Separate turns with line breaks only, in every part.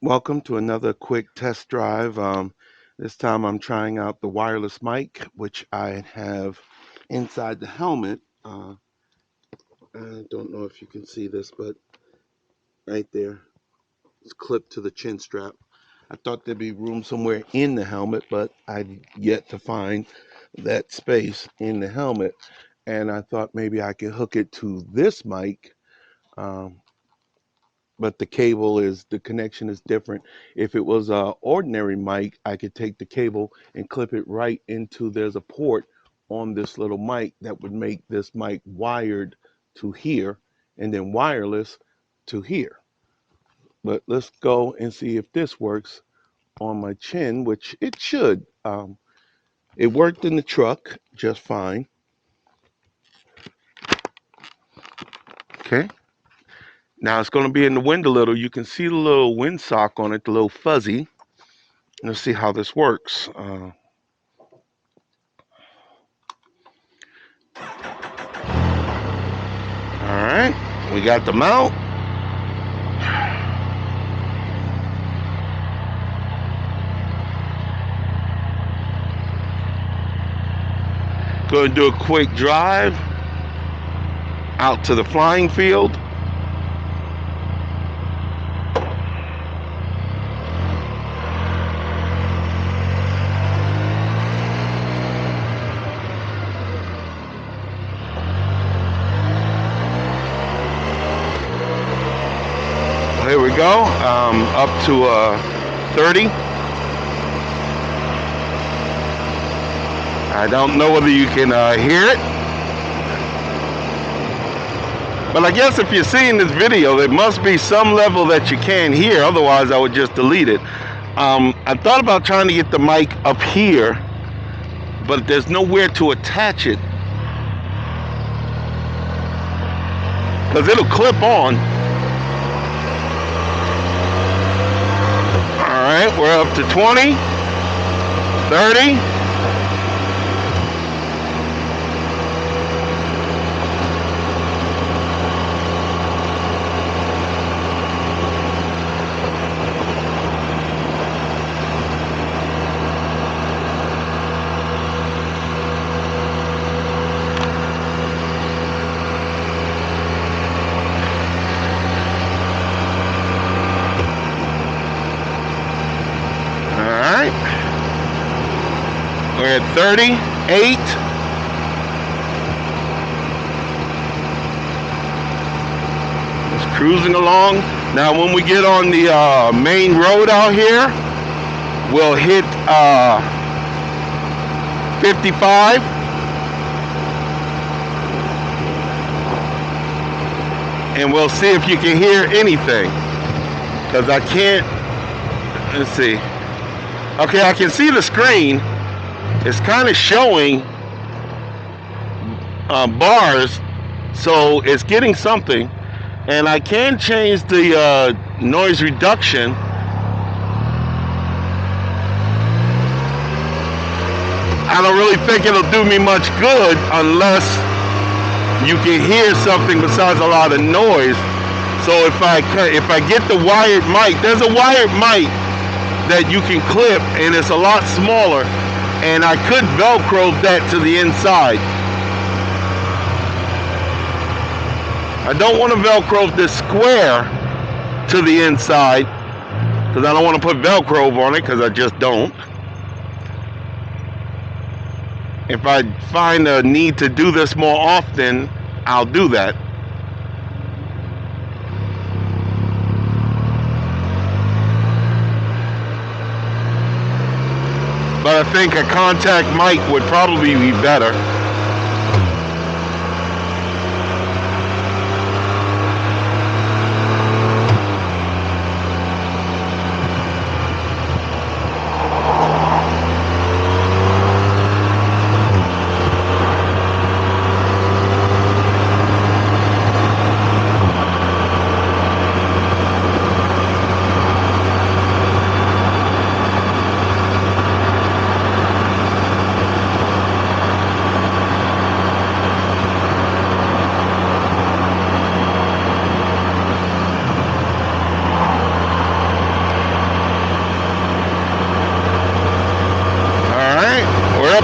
Welcome to another quick test drive. This time I'm trying out the wireless mic, which I have inside the helmet. I don't know if you can see this, but right there, it's clipped to the chin strap. I thought there'd be room somewhere in the helmet, but I've yet to find that space in the helmet. And I thought maybe I could hook it to this mic. Um, but the connection is different. If it was a ordinary mic, I could take the cable and clip it right into, there's a port on this little mic that would make this mic wired to here and then wireless to here. But let's go and see if this works on my chin, which it should. It worked in the truck just fine. Okay. Now it's going to be in the wind a little. You can see the little windsock on it, the little fuzzy. Let's see how this works. All right, we got the mount. Going to do a quick drive out to the flying field. Here we go, up to 30. I don't know whether you can hear it, but I guess if you're seeing this video, there must be some level that you can hear, otherwise I would just delete it. I thought about trying to get the mic up here, but there's nowhere to attach it, because it'll clip on. All right, we're up to 20, 30. We're at 38. Just cruising along. Now when we get on the main road out here, we'll hit 55. And we'll see if you can hear anything. Because I can't, let's see. Okay, I can see the screen. It's kind of showing bars, so it's getting something. And I can change the noise reduction. I don't really think it'll do me much good unless you can hear something besides a lot of noise. So if I get the wired mic, there's a wired mic that you can clip, and it's a lot smaller, and I could Velcro that to the inside. I don't want to Velcro this square to the inside because I don't want to put Velcro on it, because I just don't. If I find a need to do this more often, I'll do that. But I think a contact mic would probably be better.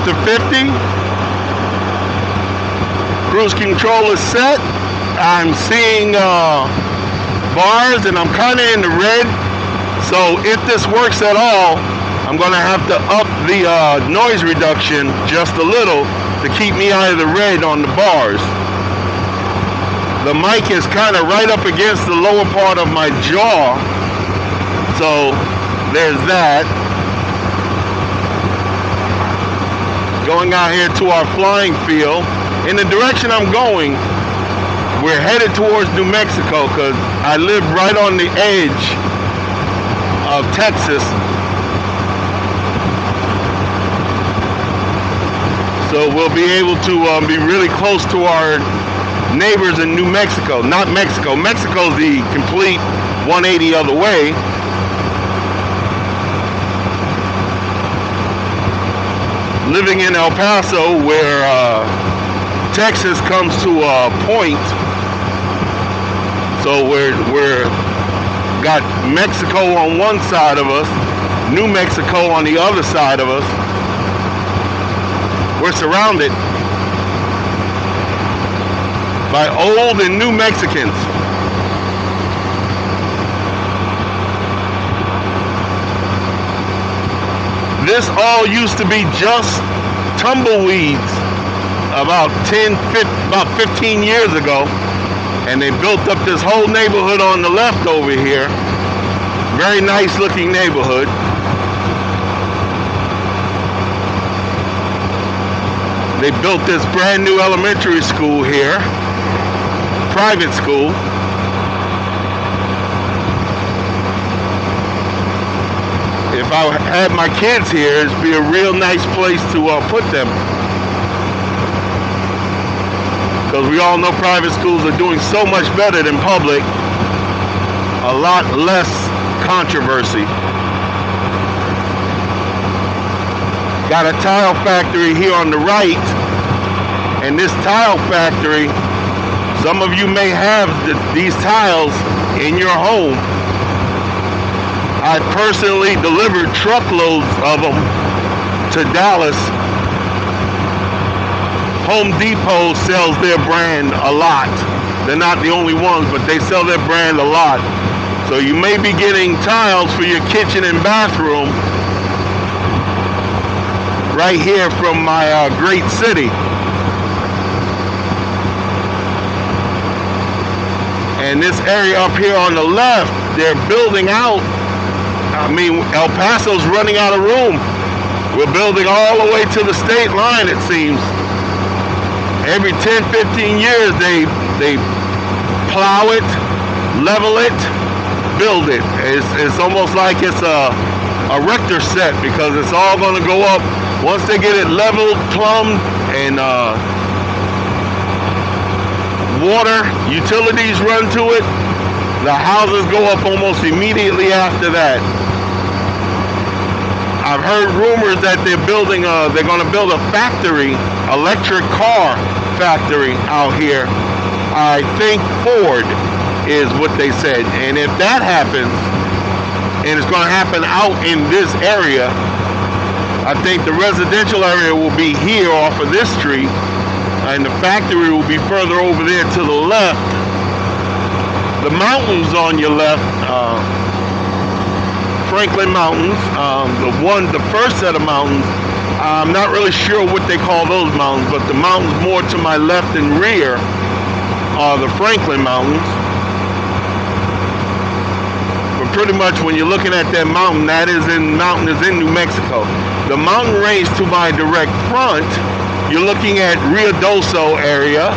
after 50. Cruise control is set. I'm seeing bars and I'm kind of in the red. So if this works at all, I'm going to have to up the noise reduction just a little to keep me out of the red on the bars. The mic is kind of right up against the lower part of my jaw. So there's that. Going out here to our flying field. In the direction I'm going, we're headed towards New Mexico because I live right on the edge of Texas. So we'll be able to be really close to our neighbors in New Mexico. Not Mexico. Mexico's the complete 180 other way. Living in El Paso, where Texas comes to a point. So we're got Mexico on one side of us, New Mexico on the other side of us. We're surrounded by old and new Mexicans. This all used to be just tumbleweeds about 15 years ago, and they built up this whole neighborhood on the left over here. Very nice looking neighborhood. They built this brand new elementary school here, private school. If I had my kids here, it'd be a real nice place to put them. Because we all know private schools are doing so much better than public. A lot less controversy. Got a tile factory here on the right. And this tile factory, some of you may have these tiles in your home. I personally delivered truckloads of them to Dallas. Home Depot sells their brand a lot. They're not the only ones, but they sell their brand a lot. So you may be getting tiles for your kitchen and bathroom right here from my great city. And this area up here on the left, they're building out. I mean, El Paso's running out of room. We're building all the way to the state line, it seems. Every 10, 15 years, they plow it, level it, build it. It's almost like it's a Richter set, because it's all going to go up. Once they get it leveled, plumbed, and water, utilities run to it, the houses go up almost immediately after that. I've heard rumors that they're going to build a factory, electric car factory out here. I think Ford is what they said. And if that happens, and it's going to happen out in this area, I think the residential area will be here off of this street, and the factory will be further over there to the left. The mountains on your left, Franklin Mountains, the first set of mountains, I'm not really sure what they call those mountains, but the mountains more to my left and rear are the Franklin Mountains. But pretty much when you're looking at that mountain, mountain is in New Mexico. The mountain range to my direct front, you're looking at Ruidoso area.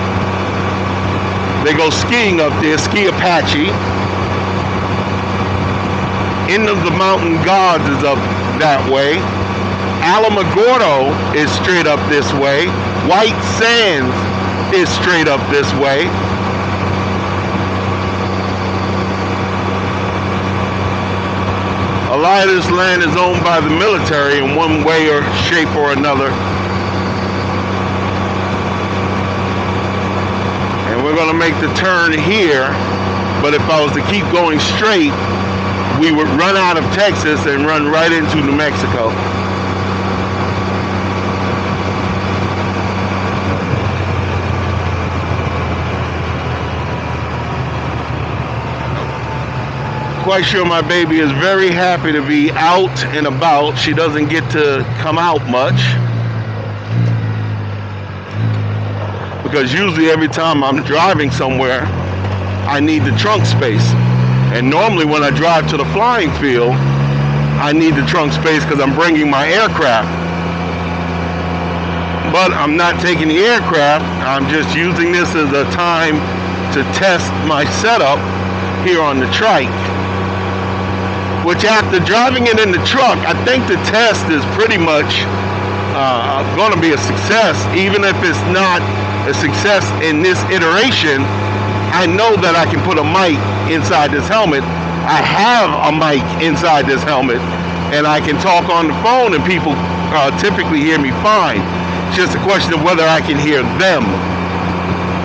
They go skiing up there, Ski Apache. End of the Mountain Gods is up that way. Alamogordo is straight up this way. White Sands is straight up this way. A lot of this land is owned by the military in one way or shape or another. And we're going to make the turn here. But if I was to keep going straight, we would run out of Texas and run right into New Mexico. quite sure my baby is very happy to be out and about. She doesn't get to come out much because usually every time I'm driving somewhere, I need the trunk space. And normally when I drive to the flying field, I need the trunk space because I'm bringing my aircraft. But I'm not taking the aircraft. I'm just using this as a time to test my setup here on the trike. Which after driving it in the truck, I think the test is pretty much going to be a success. Even if it's not a success in this iteration, I know that I can put a mic inside this helmet. I have a mic inside this helmet, and I can talk on the phone, and people typically hear me fine. It's just a question of whether I can hear them.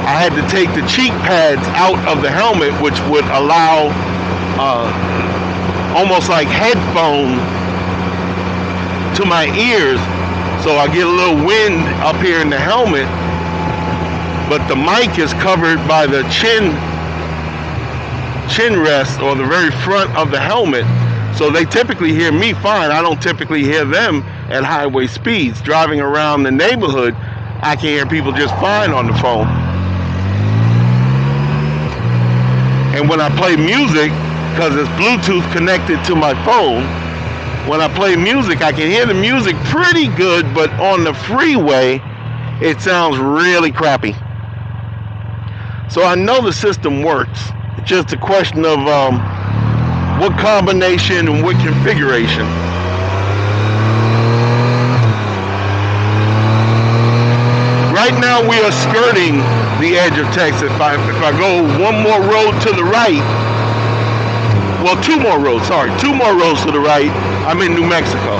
I had to take the cheek pads out of the helmet, which would allow almost like headphone to my ears, so I get a little wind up here in the helmet, but the mic is covered by the chin rest, or the very front of the helmet, so they typically hear me fine. I don't typically hear them at highway speeds. Driving around the neighborhood, I can hear people just fine on the phone. And when I play music, because it's Bluetooth connected to my phone, when I play music, I can hear the music pretty good, but on the freeway, it sounds really crappy. So I know the system works. It's just a question of what combination and what configuration. Right now we are skirting the edge of Texas. If I go one more road to the right, well, two more roads to the right, I'm in New Mexico.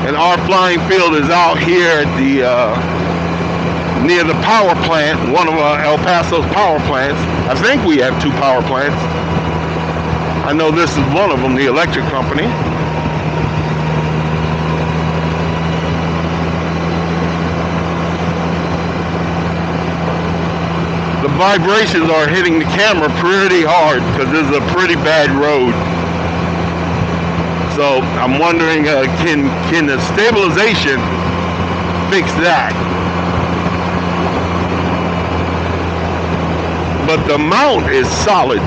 And our flying field is out here at the near the power plant, one of El Paso's power plants. I think we have two power plants. I know this is one of them, the electric company. The vibrations are hitting the camera pretty hard because this is a pretty bad road. So I'm wondering, can the stabilization fix that? But the mount is solid.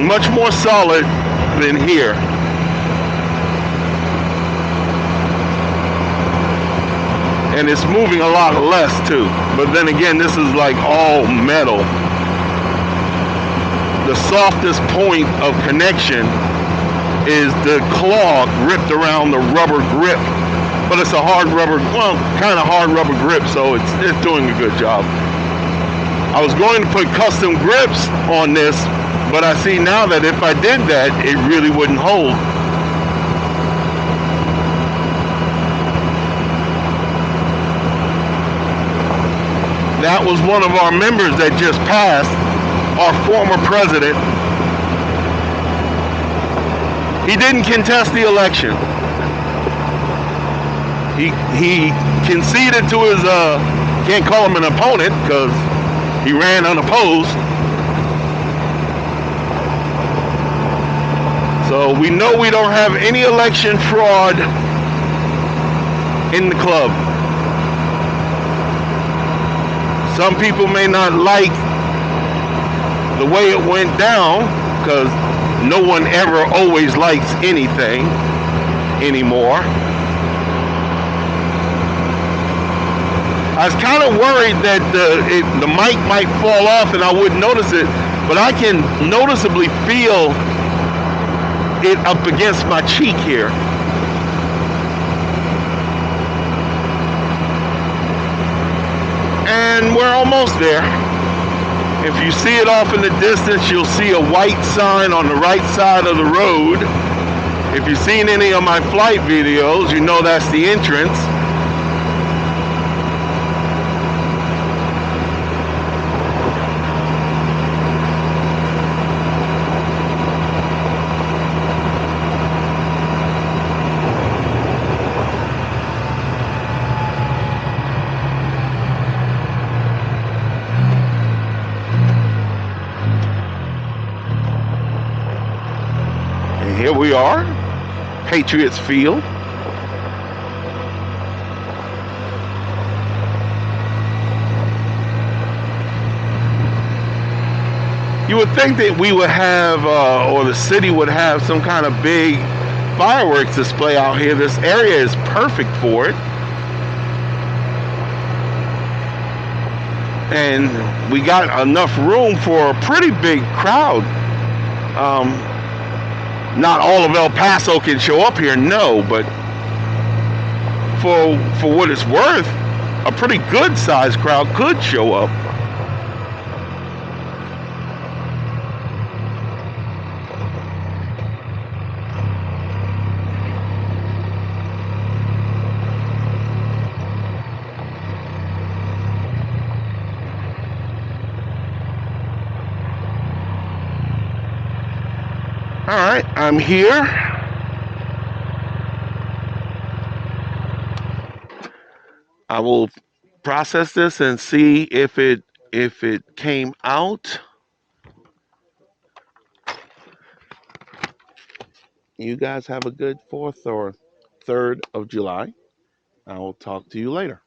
Much more solid than here. And it's moving a lot less too. But then again, this is like all metal. The softest point of connection is the claw ripped around the rubber grip. But it's a hard rubber, well, kind of hard rubber grip, so it's doing a good job. I was going to put custom grips on this, but I see now that if I did that, it really wouldn't hold. That was one of our members that just passed, our former president. He didn't contest the election. He conceded to his, can't call him an opponent because he ran unopposed. So we know we don't have any election fraud in the club. Some people may not like the way it went down because no one ever always likes anything anymore. I was kind of worried that the mic might fall off and I wouldn't notice it, but I can noticeably feel it up against my cheek here. And we're almost there. If you see it off in the distance, you'll see a white sign on the right side of the road. If you've seen any of my flight videos, you know that's the entrance. here we are, Patriots Field. You would think that we would have, or the city would have some kind of big fireworks display out here. This area is perfect for it. And we got enough room for a pretty big crowd. Not all of El Paso can show up here, no, but for what it's worth, a pretty good sized crowd could show up. All right, I'm here. I will process this and see if it came out. You guys have a good 4th or 3rd of July. I will talk to you later.